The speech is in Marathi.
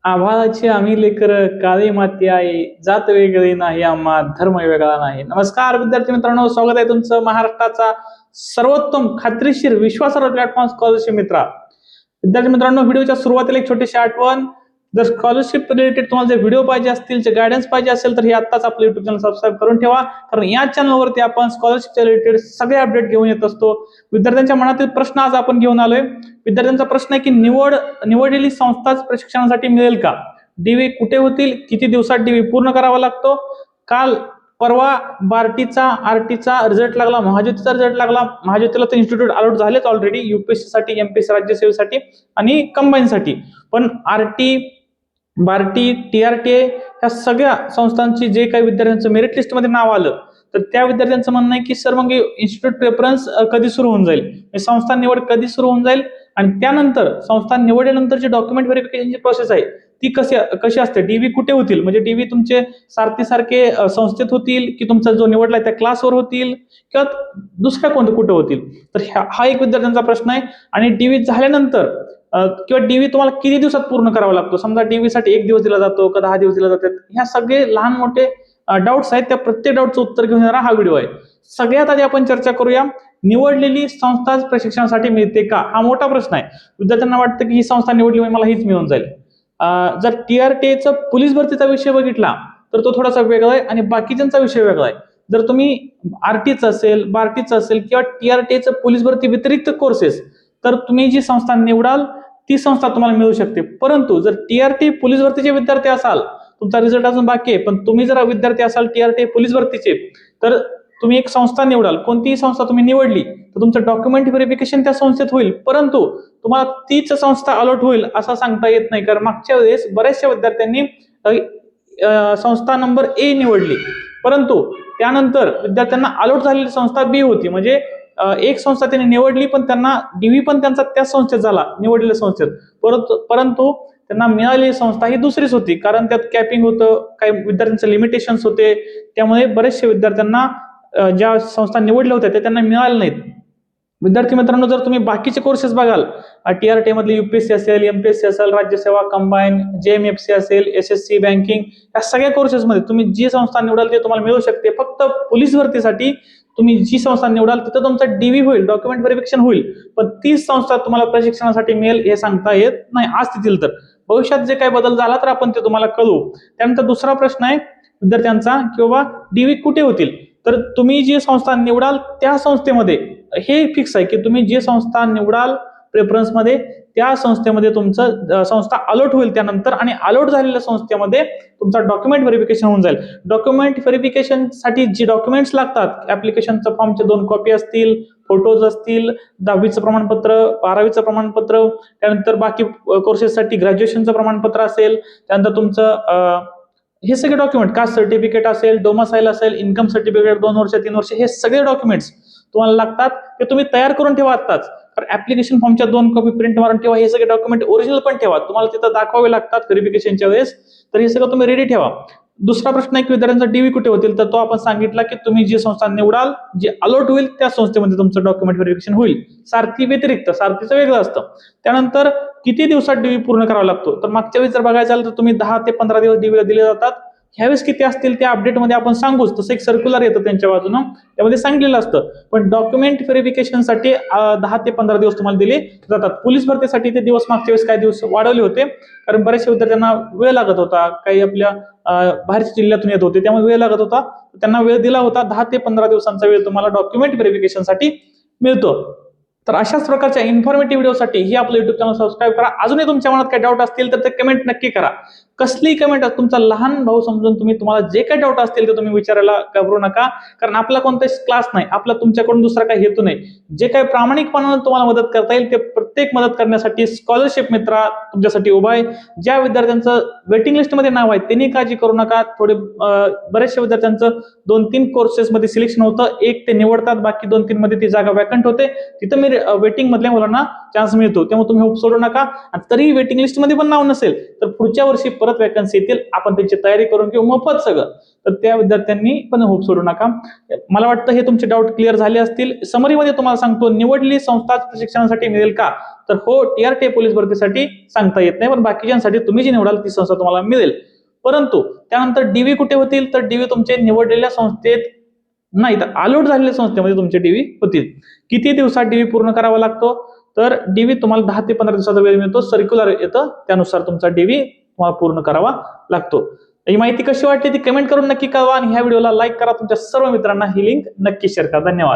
आभाळाची आम्ही लेकर काळी माती आहे, जात वेगळी नाही आम्हा, धर्म वेगळा नाही. नमस्कार विद्यार्थी मित्रांनो, स्वागत आहे तुमचं महाराष्ट्राचा सर्वोत्तम खात्रीशीर विश्वासार्ह प्लॅटफॉर्म स्कॉलरशिप मित्रा. विद्यार्थी मित्रांनो, व्हिडिओच्या सुरुवातीला एक छोटीशी आठवण. जर स्कॉलरशिप रिलेटेड तुम्हाला जे व्हिडिओ पाहिजे असतील, जे गायडन्स पाहिजे असेल, तर हे आत्ताच आपलं युट्यूब चॅनल सबस्क्राईब करून ठेवा. कारण या चॅनलवरती आपण स्कॉलरशिपच्या रिलेटेड सगळे अपडेट घेऊन येत असतो. विद्यार्थ्यांच्या मनातील प्रश्न आज आपण घेऊन आलोय. विद्यार्थ्यांचा प्रश्न आहे की निवडलेली संस्थाच प्रशिक्षणासाठी मिळेल का? डीवी कुठे होतील? किती दिवसात डीवी पूर्ण करावा लागतो? काल परवा आरटीचा रिझल्ट लागला, महाज्योतीचा रिझल्ट लागला. महाज्योतीला तर इन्स्टिट्यूट अलॉट झालेच ऑलरेडी, युपीएससी साठी, एमपीएससी राज्यसेवेसाठी आणि कंबाईनसाठी. पण बार्टी, टीआरटीए ह्या सगळ्या संस्थांची जे काही विद्यार्थ्यांचं मेरिट लिस्टमध्ये नाव आलं, तर त्या विद्यार्थ्यांचं म्हणणं आहे की सर मग इन्स्टिट्यूट प्रेफरन्स कधी सुरू होऊन जाईल, संस्था निवड कधी सुरू होऊन जाईल, आणि त्यानंतर संस्था निवडल्यानंतरची डॉक्युमेंट व्हेरिफिकेशनची प्रोसेस आहे ती कशी असते, डीव्ही कुठे होतील, म्हणजे डीव्ही तुमचे सारखे संस्थेत होतील की तुमचा जो निवडलाय त्या क्लासवर होतील किंवा दुसऱ्या कुठे होतील. तर हा एक विद्यार्थ्यांचा प्रश्न आहे. आणि डीव्ही झाल्यानंतर किंवा डीव्ही तुम्हाला किती दिवसात पूर्ण करावा लागतो, समजा डीव्ही साठी 1 दिवस दिला जातो का 10 दिवस दिला जातात, ह्या सगळे लहान मोठे डाऊट्स आहेत. त्या प्रत्येक डाऊटचं उत्तर घेऊन येणारा हा व्हिडिओ आहे. सगळ्यात आधी आपण चर्चा करूया, निवडलेली संस्था प्रशिक्षणासाठी मिळते का? हा मोठा प्रश्न आहे. विद्यार्थ्यांना वाटतं की ही संस्था निवडली म्हणजे मला हीच मिळून जाईल. जर टीआरटीचा पोलीस भरतीचा विषय बघितला तर तो थोडासा वेगळा आहे आणि बाकीच्यांचा विषय वेगळा आहे. जर तुम्ही आरटीचं असेल, बार्टीचं असेल किंवा टीआरटीचं पोलीस भरती व्यतिरिक्त कोर्सेस, तर तुम्ही जी संस्था निवडाल ती संस्था तुम्हाला मिळू शकते. परंतु जर टीआरटी पोलीस भरतीचे विद्यार्थी असाल, तुमचा रिझल्ट अजून बाकी आहे, पण तुम्ही जर विद्यार्थी असाल टीआरटी पोलीस भरतीचे, तर तुम्ही एक संस्था निवडाल, कोणतीही संस्था तुम्ही निवडली तर तुमचं डॉक्युमेंट व्हेरिफिकेशन त्या संस्थेत होईल, परंतु तुम्हाला तीच संस्था अलॉट होईल असं सांगता येत नाही. कारण मागच्या वेळेस बऱ्याचशा विद्यार्थ्यांनी संस्था नंबर ए निवडली, परंतु त्यानंतर विद्यार्थ्यांना अलॉट झालेली संस्था बी होती. म्हणजे एक संस्था त्यांनी निवडली पण त्यांना डीव्ही पण त्यांचा त्याच संस्थेत झाला, निवडलेल्या संस्थेत, परंतु त्यांना मिळालेली संस्था ही दुसरीच होती. कारण त्यात कॅपिंग होतं, काही विद्यार्थ्यांचे लिमिटेशन्स होते, त्यामुळे बरेचशा विद्यार्थ्यांना ज्या संस्था निवडल्या होत्या त्या त्यांना मिळाल्या नाहीत. विद्यार्थी मित्रांनो, जर तुम्ही बाकीचे कोर्सेस बघाल, टीआरटी मधले युपीएससी असेल, एमपीएससी असेल, राज्यसेवा, कंबाईन, जेएमएफसी असेल, एसएससी, बँकिंग, या सगळ्या कोर्सेसमध्ये तुम्ही जी संस्था निवडाल ते तुम्हाला मिळू शकते. फक्त पोलीस भरतीसाठी तुम्ही जी संस्था निवडाल तिथं तुमचा डीव्ही होईल, डॉक्युमेंट व्हेरिफिकेशन होईल, पण तीच संस्था तुम्हाला प्रशिक्षणासाठी मिळेल हे सांगता येत नाही. आज तिथील तर भविष्यात जे काही बदल झाला तर आपण ते तुम्हाला कळवू. त्यानंतर दुसरा प्रश्न आहे विद्यार्थ्यांचा की बाबा डीव्ही कुठे होतील, तर तुम्ही जी संस्था निवडाल त्या संस्थेमध्ये हे फिक्स आहे की तुम्ही जी संस्था निवडाल प्रेफरन्स मध्ये त्या संस्थेमध्ये तुमचं संस्था अलॉट होईल त्यानंतर, आणि अलॉट झालेल्या संस्थेमध्ये तुमचा डॉक्युमेंट व्हेरिफिकेशन होऊन जाईल. डॉक्युमेंट व्हेरिफिकेशन साठी जी डॉक्युमेंट्स लागतात, ऍप्लिकेशनचं फॉर्मचे 2 कॉपी असतील, फोटोज असतील, 10वीचं प्रमाणपत्र, 12वीचं प्रमाणपत्र, त्यानंतर बाकी कोर्सेससाठी ग्रॅज्युएशनचं प्रमाणपत्र असेल, त्यानंतर तुमचं हे सगळे डॉक्युमेंट, कास्ट सर्टिफिकेट असेल, डोमासाईल असेल, इन्कम सर्टिफिकेट 2 वर्ष 3 वर्ष, हे सगळे डॉक्युमेंट्स तुम्हाला लागतात. ते तुम्ही तयार करून ठेवा आत्ताच. कारण ऍप्लिकेशन फॉर्मच्या 2 कॉपी प्रिंट मारून ठेवा. हे सगळे डॉक्युमेंट ओरिजिनल पण ठेवा, तुम्हाला तिथं दाखवावे लागतात व्हेरिफिकेशनच्या वेळेस. तर हे सगळं तुम्ही रेडी ठेवा. दुसरा प्रश्न आहे की विद्यार्थ्यांचा डीव्ही कुठे होतील, तर तो आपण सांगितला की तुम्ही जी संस्था निवडाल, जी अलॉट होईल त्या संस्थेमध्ये तुमचं डॉक्युमेंट व्हेरिफिकेशन होईल. सारथी व्यतिरिक्त, सारथीचं वेगळं असतं. त्यानंतर किती दिवसात डीव्ही पूर्ण करावा लागतो, तर मागच्या वेळेस जर बघायचं झालं तर तुम्ही 10 ते 15 दिवस डीव्हीला दिले जातात. ह्यावेळेस किती असतील त्या अपडेटमध्ये आपण सांगूच. तसं एक सर्क्युलर येतं त्यांच्या बाजूनं, त्यामध्ये सांगितलेलं असतं. पण डॉक्युमेंट व्हेरिफिकेशनसाठी 10 ते 15 दिवस तुम्हाला दिले जातात. पोलीस भरतीसाठी ते दिवस मागच्या वेळेस काही दिवस वाढवले होते, कारण बऱ्याचशा विद्यार्थ्यांना वेळ लागत होता, काही आपल्या बाहेरच्या जिल्ह्यातून येत होते, त्यामुळे वेळ लागत होता. त्यांना वेळ दिला होता. 10 ते 15 दिवसांचा वेळ तुम्हाला डॉक्युमेंट व्हेरिफिकेशनसाठी मिळतो. तर अशाच प्रकारच्या इन्फॉर्मेटिव्ह व्हिडिओसाठी ही आपलं युट्यूब चॅनल सबस्क्राईब करा. अजूनही तुमच्या मनात काही डाऊट असतील तर ते कमेंट नक्की करा. कसलीही कमेंट, तुमचा लहान भाऊ समजून तुम्हाला जे काही डाऊट असतील ते तुम्ही विचारायला घाबरू नका. कारण आपला कोणताही क्लास नाही, आपला तुमच्याकडून दुसरा काही हेतू नाही. जे काही प्रामाणिकपणाने तुम्हाला मदत करता येईल ते प्रत्येक मदत करण्यासाठी स्कॉलरशिप मित्रा तुमच्यासाठी उभा आहे. ज्या विद्यार्थ्यांचं वेटिंग लिस्टमध्ये नाव आहे त्यांनी काळजी करू नका. बऱ्याचशा विद्यार्थ्यांचं 2-3 कोर्सेसमध्ये सिलेक्शन होतं, एक ते निवडतात, बाकी 2-3 मध्ये ती जागा वॅकंट होते, तिथं वेटिंग मधल्या मुलांना चान्स मिळतो, त्यामुळे तुम्ही होप सोडू नका. आणि तरी वेटिंग लिस्ट मध्ये पण नाव नसेल तर पुढच्या वर्षी परत वॅकन्सी येतील, आपण त्याची तयारी करून घेऊ मोफत सगळं. तर त्या विद्यार्थ्यांनी पण होप सोडू नका. मला वाटतं हे तुमचे डाऊट क्लिअर झाले असतील. समरीमध्ये तुम्हाला सांगतो, निवडलेली संस्था प्रशिक्षणासाठी मिळेल का, तर हो, TRT पोलीस भरतीसाठी सांगता येत नाही, पण बाकीच्यांसाठी तुम्ही जी निवडाल ती संस्था तुम्हाला मिळेल. परंतु त्यानंतर डीव्ही कुठे होतील, तर डीव्ही तुमचे निवडलेल्या संस्थेत नाही तर अलॉट झालेल्या संस्थेमध्ये तुमचे डीव्ही होतील. किती दिवसात डीव्ही पूर्ण करावा लागतो, तर डीव्ही तुम्हाला 10 ते 15 दिवसाचा वेळ मिळतो, सर्क्युलर येतं, त्यानुसार तुमचा डीव्ही तुम्हाला पूर्ण करावा लागतो. ही माहिती कशी वाटली ती कमेंट करून नक्की कळवा आणि ह्या व्हिडिओला लाईक करा, तुमच्या सर्व मित्रांना ही लिंक नक्की शेअर करा. धन्यवाद.